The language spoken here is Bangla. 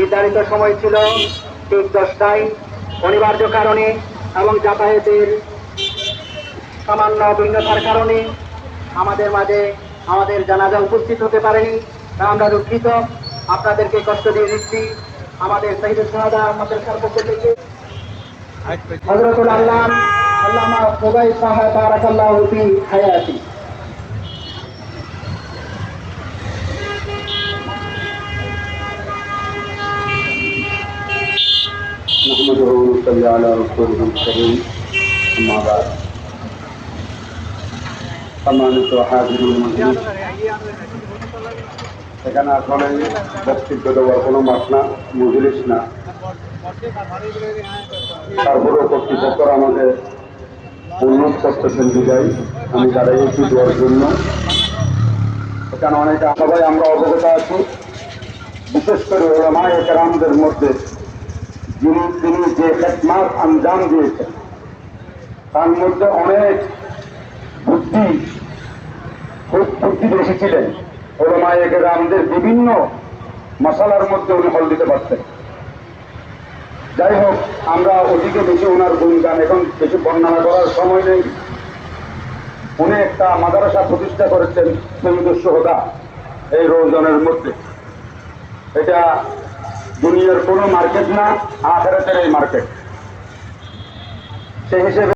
নির্ধারিত সময় ছিল ঠিক 10টায়। অনিবার্য কারণে এবং যাতায়াতের সামান্য ভিন্নতার কারণে আমাদের মাঝে আমাদের জানাজা উপস্থিত হতে পারেনি। তা আমরা দুঃখিত, আপনাদেরকে কষ্ট দিয়ে দিচ্ছি। আমাদের শহীদ শাহাদা মাদ্রাসার পক্ষ থেকে হযরতুল আল্লামা ওবাইদ সাহেব বারাকাল্লাহু ফি হায়াতি। نحمده ونصلي على رسوله الكريم أما بعد সম্মানিত হাজিরুল মজলিস, এখানে আসলে বক্তব্য দেওয়ার কোনো মাঠ না, মজলিস না। তারপরেও কর্তৃপক্ষরা আমাদের উন্নত করতেছেন বিদায় আমি দাঁড়িয়েছি দেওয়ার জন্য। এখানে অনেক সবাই আমরা অবগত আছি, বিশেষ করে ওলামায়ে কেরামদের মধ্যে তিনি যে খেদমাত আঞ্জাম দিয়েছেন তার মধ্যে অনেক খুব বুদ্ধি বেশি ছিলেন। ওলামায়ে কেরামদের বিভিন্ন মশালার মধ্যে উনি হল দিতে পারতেন। যাই হোক, আমরা ওদিকে বেশি ওনার গুণগান এখন বেশি বর্ণনা করার সময় নেই। উনি একটা মাদ্রাসা প্রতিষ্ঠা করেছেন শহীদুস শুহাদা এই রওজনের মধ্যে। এটা দুনিয়ার কোনো মার্কেট না, আখিরাতের এই মার্কেট। সেই হিসেবে